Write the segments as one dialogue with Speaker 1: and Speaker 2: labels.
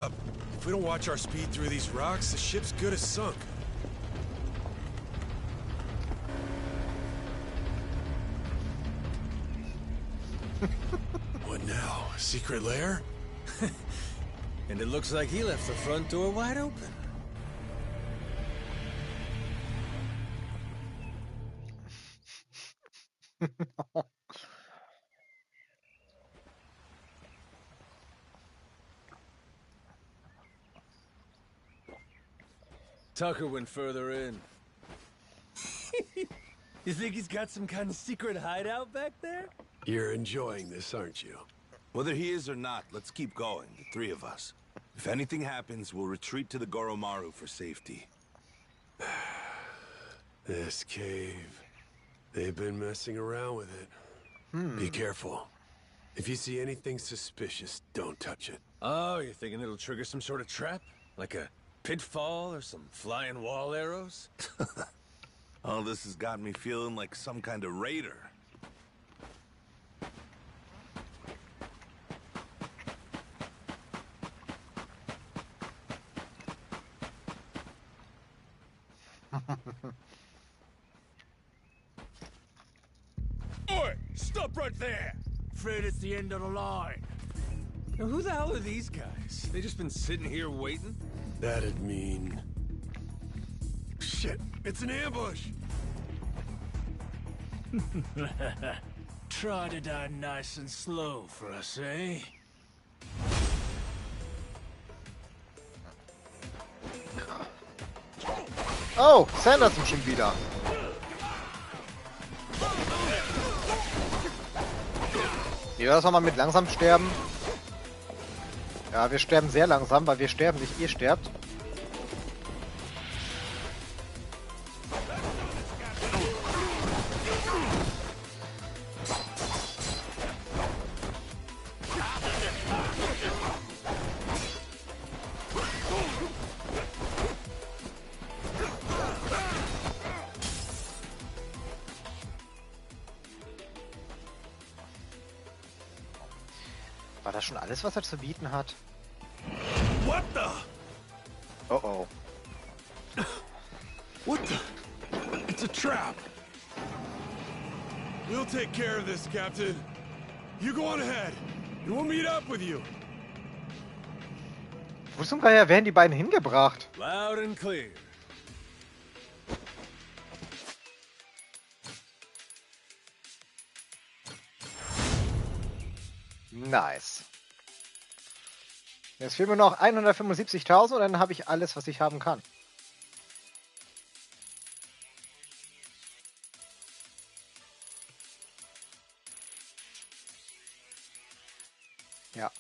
Speaker 1: If we don't watch our speed through these rocks, the ship's good as sunk. What now? A secret lair?
Speaker 2: And it looks like he left the front door wide open. Tucker went further in. You think he's got some kind of secret hideout back there?
Speaker 1: You're enjoying this, aren't you?
Speaker 3: Whether he is or not, let's keep going, the three of us. If anything happens, we'll retreat to the Goromaru for safety.
Speaker 1: This cave. They've been messing around with it. Be careful. If you see anything suspicious, don't touch it.
Speaker 2: Oh, you're thinking it'll trigger some sort of trap? Like a pitfall or some flying wall arrows?
Speaker 3: All this has got me feeling like some kind of raider.
Speaker 2: Oi! Stop right there! Afraid it's the end of the line. Now, who the hell are these guys? They just been sitting here waiting?
Speaker 1: That'd mean... Shit! It's an ambush!
Speaker 2: Try to die nice and slow for us, eh?
Speaker 4: Oh, Sanderson schon wieder. Wie war das nochmal mit langsam sterben? Ja, wir sterben sehr langsam, weil wir sterben nicht, ihr sterbt. War das schon alles, was er zu bieten hat?
Speaker 1: What the?
Speaker 4: Oh oh.
Speaker 1: What the? It's a trap! We'll take care of this, Captain. You go on ahead, and we'll meet up with you.
Speaker 4: Wo zum Geier werden die beiden hingebracht?
Speaker 2: Loud and clear.
Speaker 4: Nice. Jetzt fehlen mir noch 175.000 und dann habe ich alles, was ich haben kann. Ja.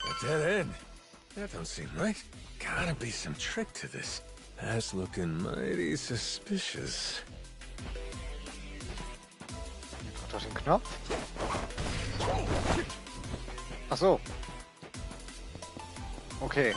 Speaker 2: A dead end? That don't seem right. Gotta be some trick to this. That's looking mighty suspicious.
Speaker 4: Drück den Knopf. Ach so. Okay.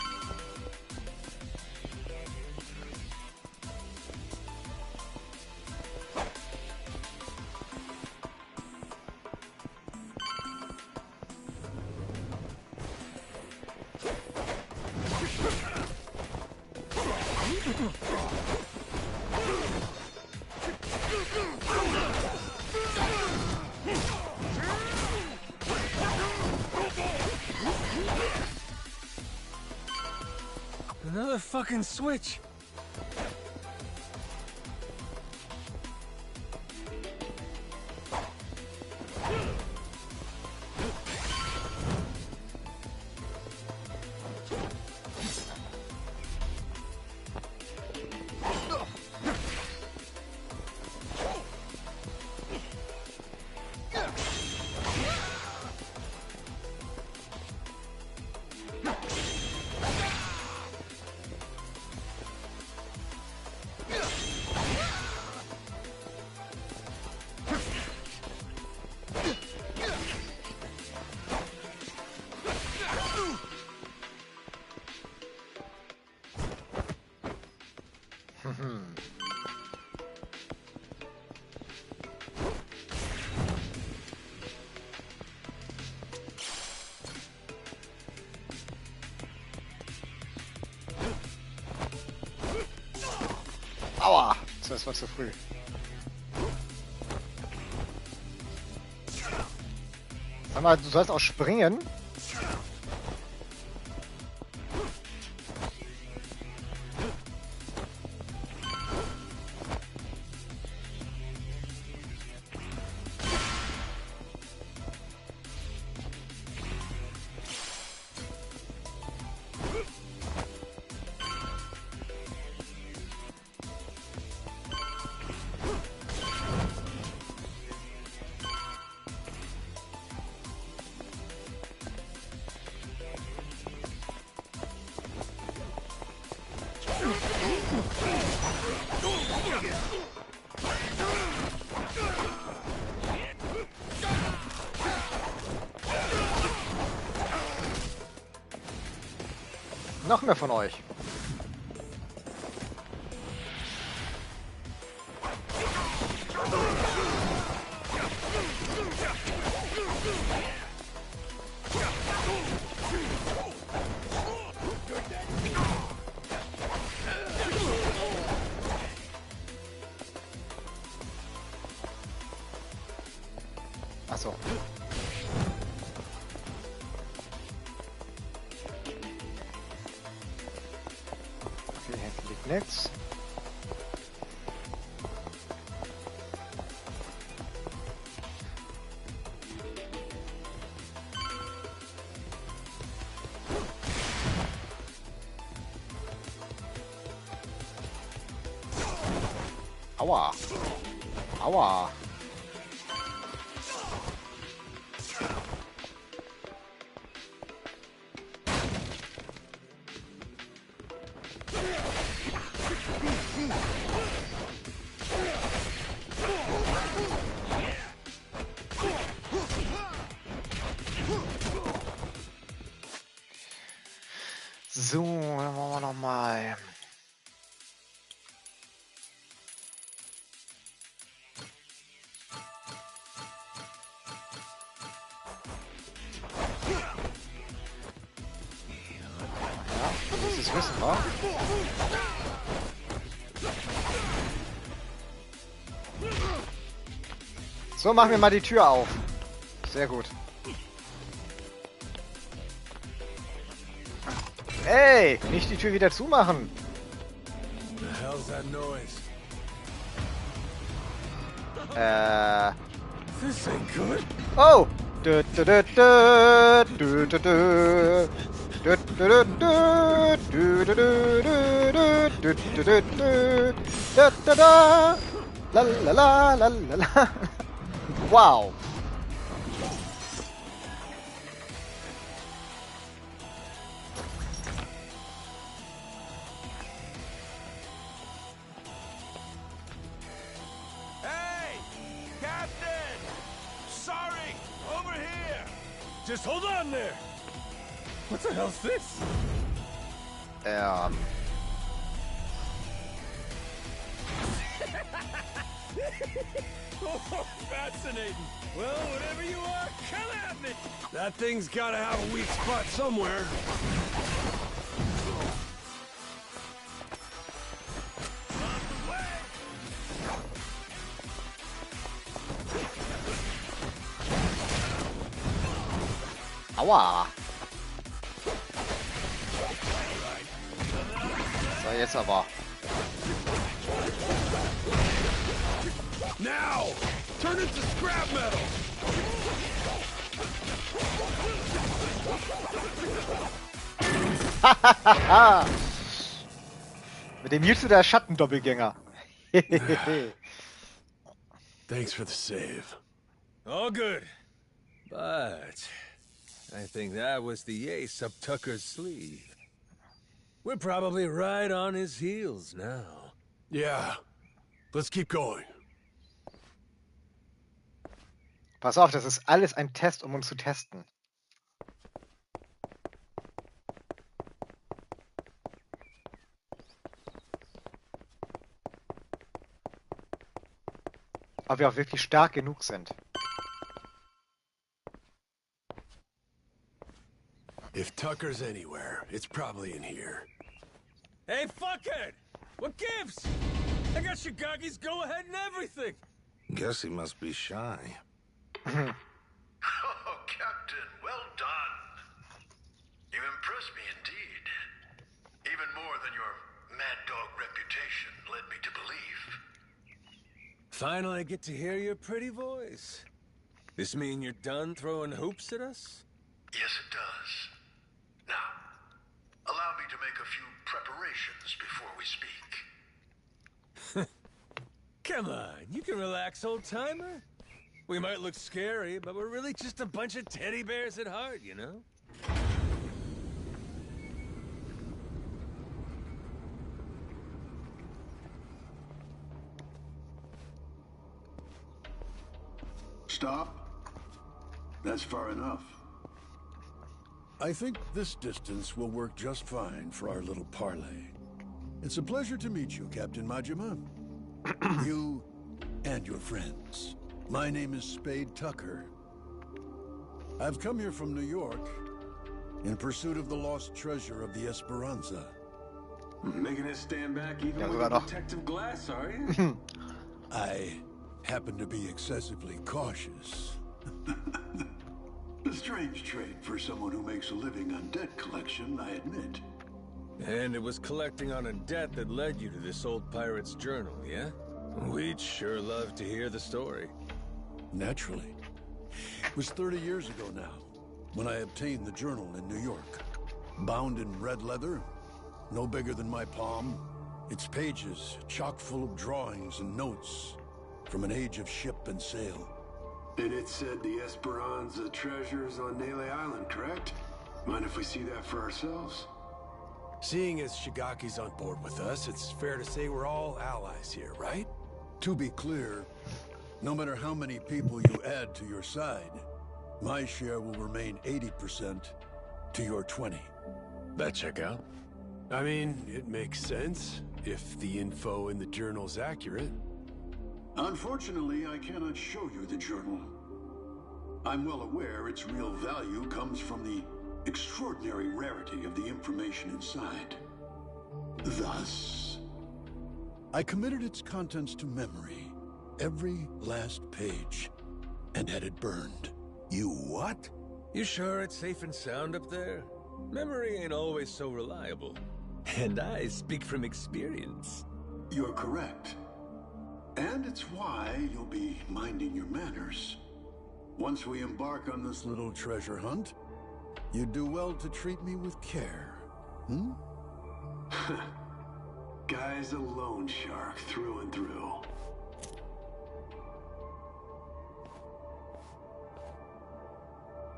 Speaker 2: Another fucking switch.
Speaker 4: das war zu früh. Sag mal, du sollst auch springen. Noch mehr von euch. Ach so. Okay, hinten liegt nichts. Aua. Aua. So, dann wollen wir noch mal. Ja, dieses wissen wir. So, machen wir mal die Tür auf. Sehr gut. Ey, nicht die Tür wieder zumachen.
Speaker 2: The hell's that noise? This ain't good.
Speaker 4: Oh! Du, du, du, du, du, du, du. Du, du, du, du, du, du, du, du, du, du, du. Da, da, da. La, la, la, la, la, la. Wow.
Speaker 2: Hey! Captain! Sorry! Over here! Just hold on there! What the hell's this? Oh, fascinating. Well, whatever you are, come at me!
Speaker 1: That thing's gotta have a weak spot somewhere.
Speaker 4: Aua. So, jetzt aber.
Speaker 1: Now! Turn it to scrap metal!
Speaker 4: Mit dem Mewtwo der Schattendoppelgänger.
Speaker 1: Thanks for the save.
Speaker 2: All good. But I think that was the ace up Tucker's sleeve. We're probably right on his heels now.
Speaker 1: Yeah. Let's keep going.
Speaker 4: Pass auf, das ist alles ein Test, um uns zu testen. Ob wir auch wirklich stark genug sind.
Speaker 1: If Tucker's anywhere, it's probably in here.
Speaker 2: Hey, fuckhead! What gives? I got Shigaki's go-ahead and everything.
Speaker 3: Guess he must be shy.
Speaker 5: Oh, Captain, well done. You impressed me indeed. Even more than your mad dog reputation led me to believe.
Speaker 2: Finally, I get to hear your pretty voice. This mean you're done throwing hoops at us?
Speaker 5: Yes, it does. Now, allow me to make a few preparations before we speak.
Speaker 2: Come on, you can relax, old-timer. We might look scary, but we're really just a bunch of teddy bears at heart, you know?
Speaker 6: Stop. That's far enough.
Speaker 7: I think this distance will work just fine for our little parley. It's a pleasure to meet you, Captain Majima. You and your friends. My name is Spade Tucker. I've come here from New York in pursuit of the lost treasure of the Esperanza.
Speaker 1: Making it stand back even
Speaker 4: Ja,
Speaker 1: with
Speaker 4: sogar
Speaker 1: a
Speaker 4: noch.
Speaker 1: protective glass, are you?
Speaker 7: I happen to be excessively cautious.
Speaker 6: A strange trade for someone who makes a living on debt collection, I admit.
Speaker 2: And it was collecting on a debt that led you to this old pirate's journal, yeah? We'd sure love to hear the story.
Speaker 7: Naturally. It was 30 years ago now, when I obtained the journal in New York. Bound in red leather, no bigger than my palm, its pages chock full of drawings and notes from an age of ship and sail.
Speaker 1: And it said the Esperanza treasure's on Nele Island, correct? Mind if we see that for ourselves? Seeing as Shigaki's on board with us, it's fair to say we're all allies here, right?
Speaker 7: To be clear, no matter how many people you add to your side, my share will remain 80% to your 20.
Speaker 2: That check out?
Speaker 1: I mean, it makes sense, if the info in the journal's accurate.
Speaker 6: Unfortunately, I cannot show you the journal. I'm well aware its real value comes from the extraordinary rarity of the information inside. Thus,
Speaker 7: I committed its contents to memory, every last page, and had it burned.
Speaker 2: You what? You sure it's safe and sound up there? Memory ain't always so reliable. And I speak from experience.
Speaker 6: you're correct. And it's why you'll be minding your manners. Once we embark on this
Speaker 7: Little treasure hunt, you'd do well to treat me with care. Hmm?
Speaker 1: Guy's a loan shark through and through.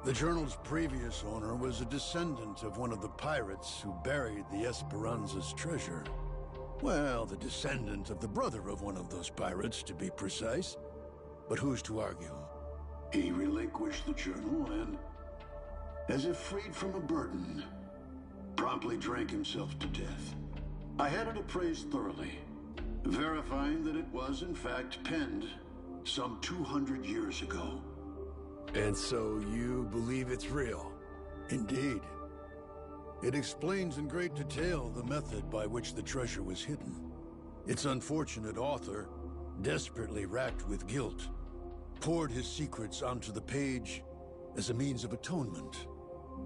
Speaker 7: The journal's previous owner was a descendant of one of the pirates who buried the Esperanza's treasure. Well, the descendant of the brother of one of those pirates, to be precise. But who's to argue?
Speaker 6: He relinquished the journal and, as if freed from a burden, promptly drank himself to death. I had it appraised thoroughly, verifying that it was in fact penned some 200 years ago.
Speaker 1: And so you believe it's real?
Speaker 7: Indeed. It explains in great detail the method by which the treasure was hidden. Its unfortunate author, desperately racked with guilt, poured his secrets onto the page as a means of atonement.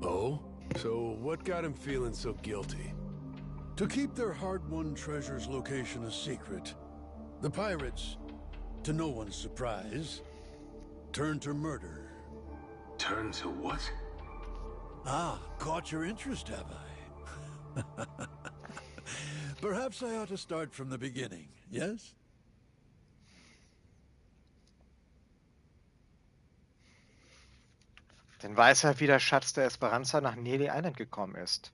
Speaker 1: Oh? So what got him feeling so guilty?
Speaker 7: To keep their hard-won treasure's location a secret, the pirates, to no one's surprise, turned to murder.
Speaker 1: Turn to what?
Speaker 7: Ah, caught your interest, have I? Perhaps I ought to start from the beginning, yes?
Speaker 4: Dann weiß er, wie der Schatz der Esperanza nach Nele Island gekommen ist.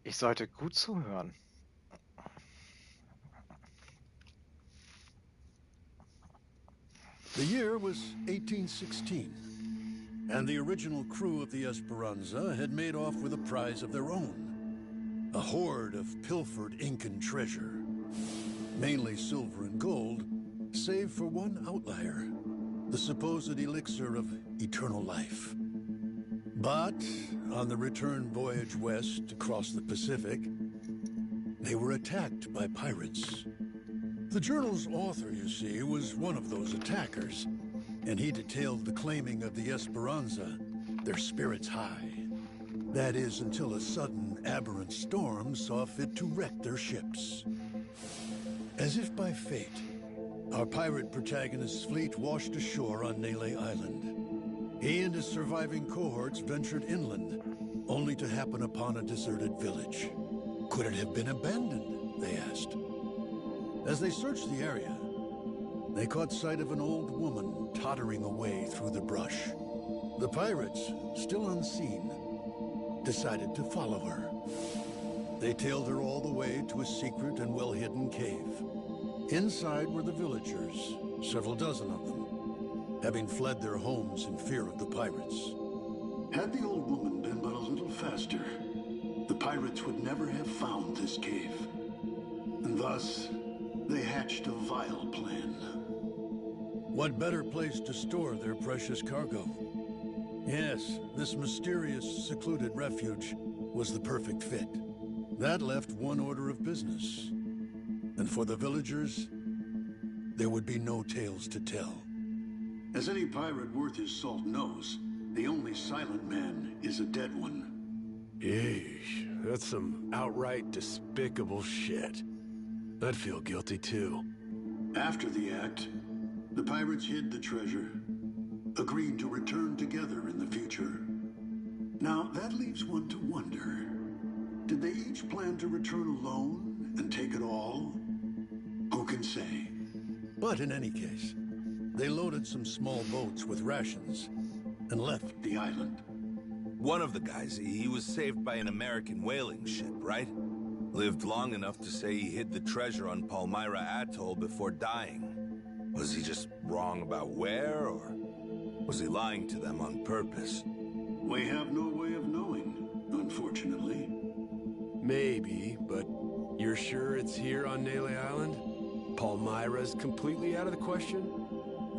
Speaker 4: Ich sollte gut zuhören.
Speaker 7: The year was 1816, and the original crew of the Esperanza had made off with a prize of their own. A hoard of pilfered Incan treasure, mainly silver and gold, save for one outlier, the supposed elixir of eternal life. But on the return voyage west across the Pacific, they were attacked by pirates. The journal's author, you see, was one of those attackers, and he detailed the claiming of the Esperanza, their spirits high. That is, until a sudden, aberrant storm saw fit to wreck their ships. As if by fate, our pirate protagonist's fleet washed ashore on Nele Island. He and his surviving cohorts ventured inland, only to happen upon a deserted village. Could it have been abandoned, they asked. As they searched the area, they caught sight of an old woman tottering away through the brush. The pirates, still unseen, decided to follow her. They tailed her all the way to a secret and well-hidden cave. Inside were the villagers, several dozen of them, having fled their homes in fear of the pirates.
Speaker 6: Had the old woman been but a little faster, the pirates would never have found this cave. And thus, they hatched a vile plan.
Speaker 7: What better place to store their precious cargo? Yes, this mysterious, secluded refuge was the perfect fit. That left one order of business. And for the villagers, there would be no tales to tell.
Speaker 6: As any pirate worth his salt knows, the only silent man is a dead one.
Speaker 1: Yeesh, that's some outright despicable shit. I'd feel guilty too.
Speaker 6: After the act, the pirates hid the treasure, agreed to return together in the future. Now, that leaves one to wonder, did they each plan to return alone and take it all? Who can say?
Speaker 7: But in any case, they loaded some small boats with rations and left
Speaker 6: The island.
Speaker 3: One of the guys, he was saved by an American whaling ship, right? Lived long enough to say he hid the treasure on Palmyra Atoll before dying. Was he just wrong about where, or was he lying to them on purpose?
Speaker 6: We have no way of knowing, unfortunately.
Speaker 1: Maybe, but you're sure it's here on Nele Island? Palmyra's completely out of the question?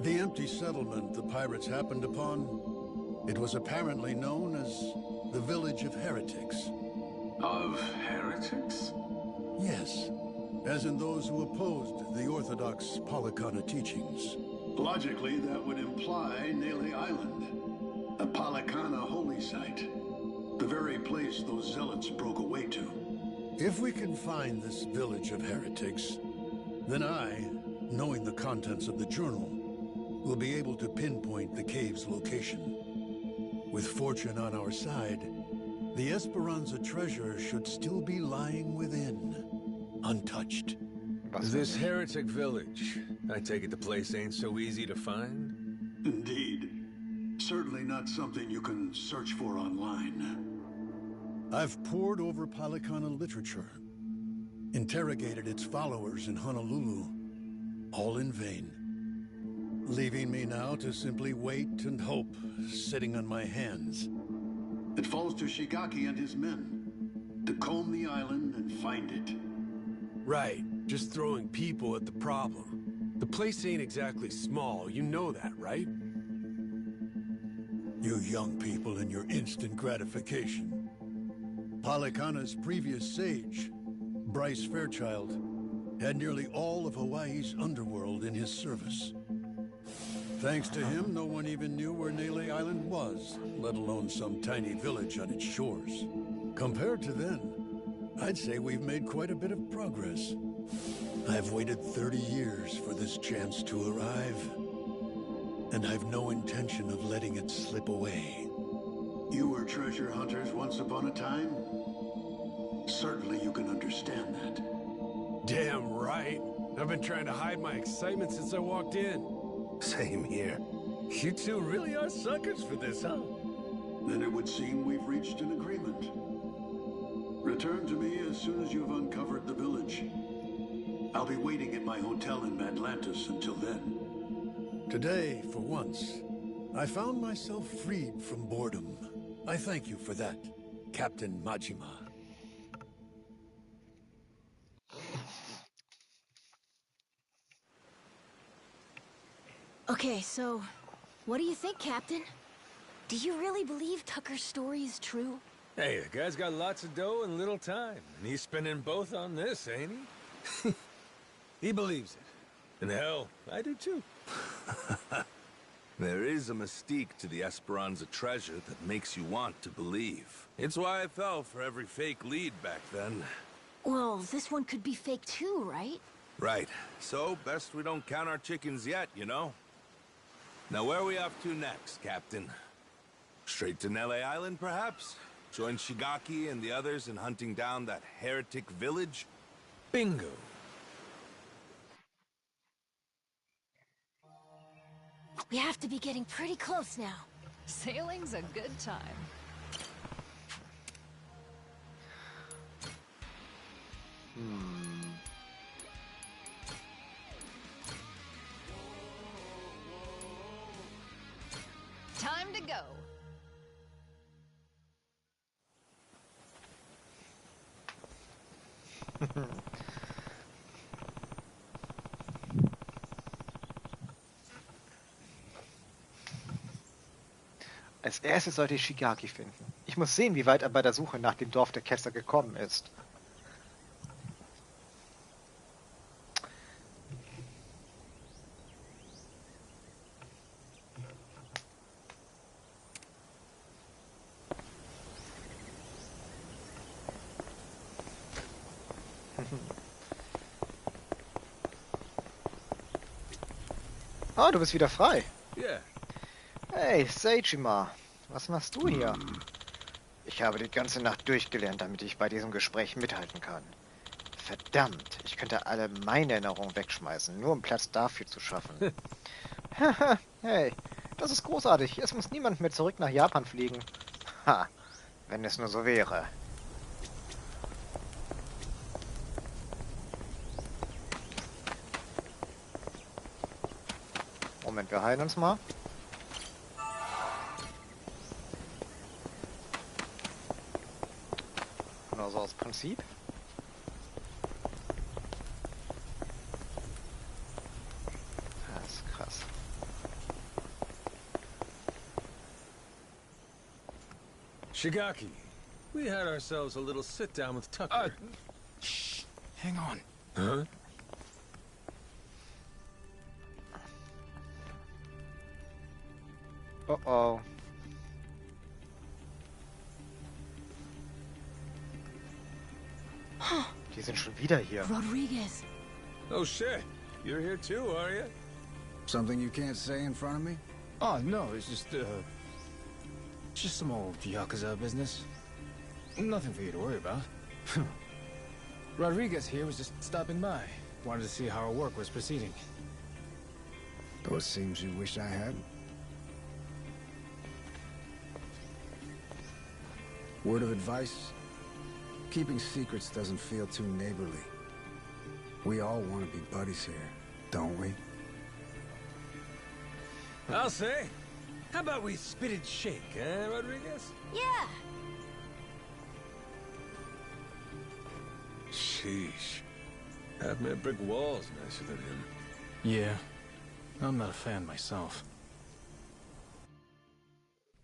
Speaker 7: the empty settlement the pirates happened upon. It was apparently known as the Village of Heretics.
Speaker 6: Of heretics?
Speaker 7: Yes, as in those who opposed the orthodox Polycana teachings.
Speaker 6: Logically, that would imply Nele Island, a Polycana holy site. The very place those zealots broke away to.
Speaker 7: If we can find this Village of Heretics, then I, knowing the contents of the journal, will be able to pinpoint the cave's location. With fortune on our side, the Esperanza treasure should still be lying within, untouched.
Speaker 2: This heretic village, I take it the place ain't so easy to find?
Speaker 6: Indeed. Certainly not something you can search for online.
Speaker 7: I've pored over Polycana literature, interrogated its followers in Honolulu, all in vain. Leaving me now to simply wait and hope, sitting on my hands.
Speaker 6: It falls to Shigaki and his men to comb the island and find it.
Speaker 1: Right, just throwing people at the problem. The place ain't exactly small, you know that, right?
Speaker 7: You young people and your instant gratification. Polycana's previous sage, Bryce Fairchild, had nearly all of Hawaii's underworld in his service. Thanks to him, no one even knew where Nele Island was, let alone some tiny village on its shores. Compared to then, I'd say we've made quite a bit of progress. I've waited 30 years for this chance to arrive, and I've no intention of letting it slip away.
Speaker 6: You were treasure hunters once upon a time? Certainly you can understand that.
Speaker 1: Damn right. I've been trying to hide my excitement since I walked in.
Speaker 3: Same here.
Speaker 2: You two really are suckers for this, huh?
Speaker 6: Then it would seem we've reached an agreement. Return to me as soon as you've uncovered the village. I'll be waiting at my hotel in Atlantis until then.
Speaker 7: Today, for once, I found myself freed from boredom. I thank you for that, Captain Majima.
Speaker 8: Okay, so, what do you think, Captain? Do you really believe Tucker's story is true?
Speaker 2: Hey, the guy's got lots of dough and little time, and he's spending both on this, ain't he? He believes it. And hell, I do too.
Speaker 3: There is a mystique to the Esperanza treasure that makes you want to believe. It's why I fell for every fake lead back then.
Speaker 8: Well, this one could be fake too, right?
Speaker 3: Right. So, best we don't count our chickens yet, you know? Now, where are we off to next, Captain? Straight to Nele Island, perhaps? Join Shigaki and the others in hunting down that heretic village?
Speaker 2: Bingo.
Speaker 8: We have to be getting pretty close now.
Speaker 9: Sailing's a good time. Time to go.
Speaker 4: Als erstes sollte ich Shigaki finden. Ich muss sehen, wie weit er bei der Suche nach dem Dorf der Kesser gekommen ist. Ah, du bist wieder frei.
Speaker 2: Yeah.
Speaker 4: Hey, Seijima, was machst du hier? Ich habe die ganze Nacht durchgelernt, damit ich bei diesem Gespräch mithalten kann. Verdammt, ich könnte alle meine Erinnerungen wegschmeißen, nur um Platz dafür zu schaffen. Hey, das ist großartig. Es muss niemand mehr zurück nach Japan fliegen. Ha, wenn es nur so wäre. Moment, wir heilen uns mal. Nur so aus Prinzip. Das ist krass.
Speaker 2: Shigaki, we had ourselves a little sit-down with Tucker.
Speaker 10: Shh. Hang on.
Speaker 2: Huh?
Speaker 4: Oh. Die sind schon wieder hier.
Speaker 8: Rodriguez.
Speaker 2: Oh shit, you're here too, are you?
Speaker 10: Something you can't say in front of me? Oh, no, it's just some old Yakuza business. Nothing for you to worry about. Rodriguez here was just stopping by. Wanted to see how our work was proceeding. Though it seems you wish I hadn't. Word of advice? Keeping secrets doesn't feel too neighborly. We all want to be buddies here, don't we?
Speaker 2: I'll say. How about we spit and shake, Rodriguez?
Speaker 8: Yeah.
Speaker 2: Sheesh. Half-man brick walls nicer than him.
Speaker 10: Yeah, I'm not a fan myself.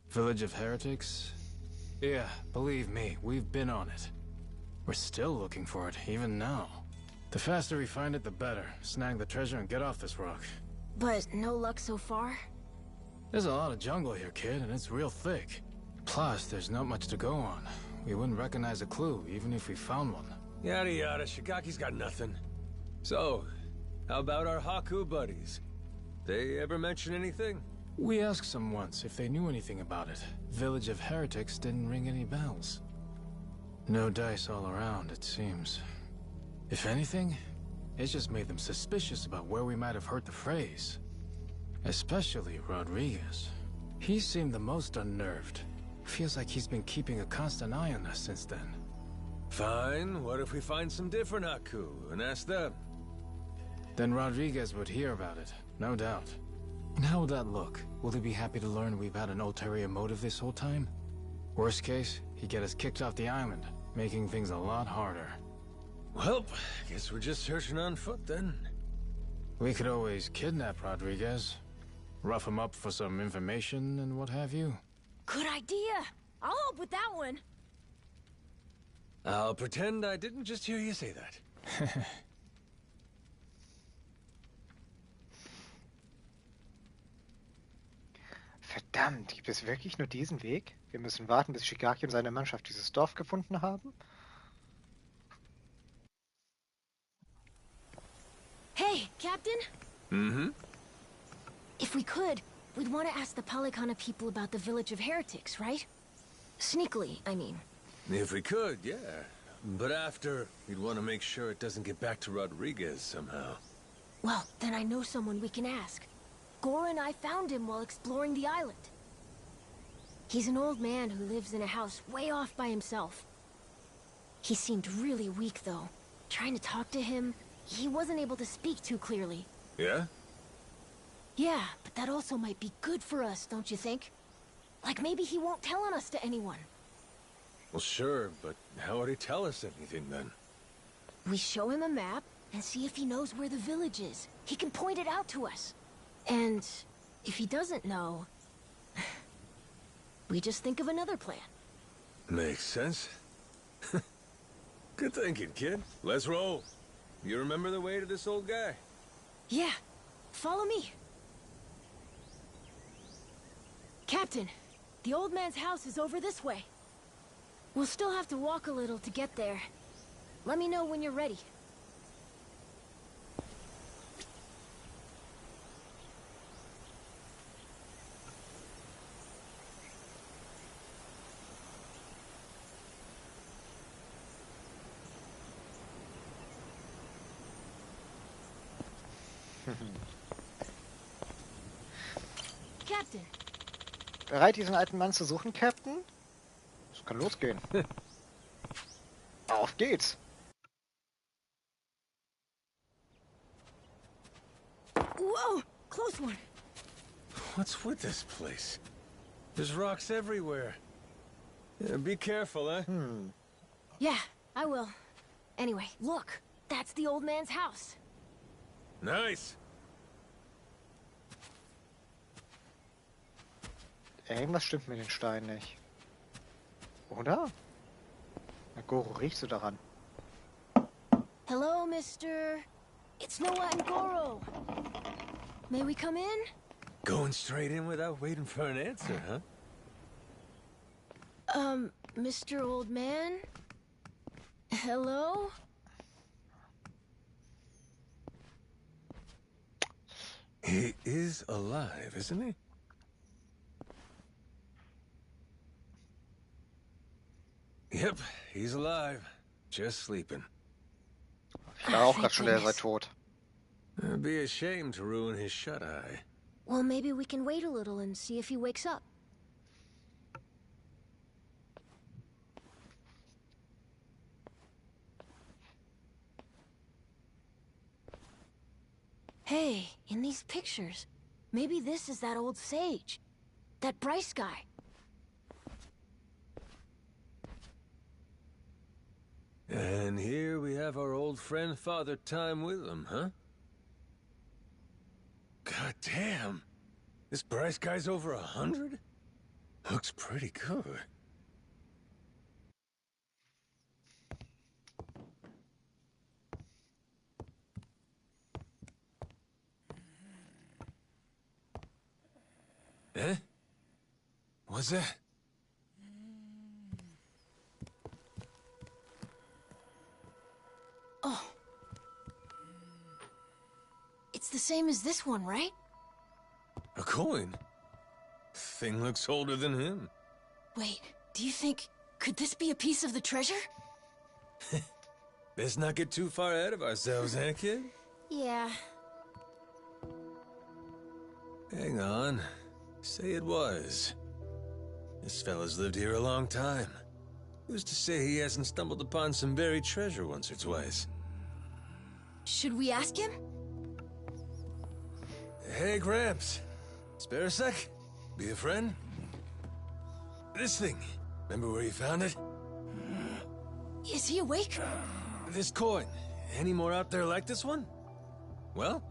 Speaker 10: Village of Heretics? Yeah, believe me, we've been on it. We're still looking for it, even now. The faster we find it, the better. Snag the treasure and get off this rock.
Speaker 8: But no luck so far?
Speaker 10: There's a lot of jungle here, kid, and it's real thick. Plus, there's not much to go on. We wouldn't recognize a clue, even if we found one.
Speaker 2: Yada yada, Shigaki's got nothing. So, how about our Haku buddies? They ever mention anything?
Speaker 10: We asked some once if they knew anything about it. Village of Heretics didn't ring any bells. No dice all around, it seems. If anything, it just made them suspicious about where we might have heard the phrase. Especially Rodriguez. He seemed the most unnerved. Feels like he's been keeping a constant eye on us since then.
Speaker 2: Fine, what if we find some different Haku and ask them?
Speaker 10: Then Rodriguez would hear about it, no doubt. And how would that look? Will he be happy to learn we've had an ulterior motive this whole time? Worst case, he'd get us kicked off the island, making things a lot harder.
Speaker 2: Well, guess we're just searching on foot then.
Speaker 10: We could always kidnap Rodriguez, rough him up for some information and what have you.
Speaker 8: Good idea. I'll help with that one.
Speaker 2: I'll pretend I didn't just hear you say that.
Speaker 4: Verdammt, gibt es wirklich nur diesen Weg? Wir müssen warten, bis Shigaki und seine Mannschaft dieses Dorf gefunden haben?
Speaker 8: Hey, Captain?
Speaker 2: Mm-hmm.
Speaker 8: If we could, we'd want to ask the Palikana people about the village of heretics, right? Sneakily, I mean.
Speaker 2: If we could, yeah. But after, we'd want to make sure it doesn't get back to Rodriguez somehow.
Speaker 8: Well, then I know someone we can ask. Gora and I found him while exploring the island. He's an old man who lives in a house way off by himself. He seemed really weak, though. Trying to talk to him, he wasn't able to speak too clearly.
Speaker 2: Yeah?
Speaker 8: Yeah, but that also might be good for us, don't you think? Like maybe he won't tell on us to anyone.
Speaker 2: Well, sure, but how would he tell us anything then?
Speaker 8: We show him a map and see if he knows where the village is. He can point it out to us. And if he doesn't know, we just think of another plan.
Speaker 2: Makes sense. Good thinking, kid. Let's roll. You remember the way to this old guy?
Speaker 8: Yeah. Follow me. Captain, the old man's house is over this way. We'll still have to walk a little to get there. Let me know when you're ready. Captain.
Speaker 4: Bereit, diesen alten Mann zu suchen, Captain? Es kann losgehen. Auf geht's!
Speaker 8: Whoa! Close one!
Speaker 2: What's with this place? There's rocks everywhere. Yeah, be careful, huh?
Speaker 8: Yeah, I will. Anyway, look. That's the old man's house.
Speaker 2: Nice.
Speaker 4: Irgendwas stimmt mit den Steinen nicht. Oder? Na, Goro, riechst du daran?
Speaker 8: Hello, mister. It's Noah and Goro. May we come in?
Speaker 2: Going straight in without waiting for an answer, huh?
Speaker 8: Mr. Old Man? Hello?
Speaker 2: He is alive, isn't he? Yep, he's alive. Just sleeping.
Speaker 4: Ich war auch gerade schon, der sei tot.
Speaker 2: It'd be a shame to ruin his shut-eye.
Speaker 8: Well, maybe we can wait a little and see if he wakes up. Hey, in these pictures, maybe this is that old sage. That Bryce guy.
Speaker 2: And here we have our old friend Father Time with him, huh? God damn. This Bryce guy's over 100? Looks pretty good. Eh? What's that?
Speaker 8: Oh. It's the same as this one, right?
Speaker 2: A coin? Thing looks older than him.
Speaker 8: Wait, do you think... could this be a piece of the treasure?
Speaker 2: Let's not get too far ahead of ourselves, eh, kid?
Speaker 8: Yeah.
Speaker 2: Hang on. Say it was. This fella's lived here a long time. Who's to say he hasn't stumbled upon some buried treasure once or twice?
Speaker 8: Should we ask him?
Speaker 2: Hey, Gramps. Spare a sec? Be a friend? This thing. Remember where you found it?
Speaker 8: Is he awake?
Speaker 2: This coin. Any more out there like this one? Well,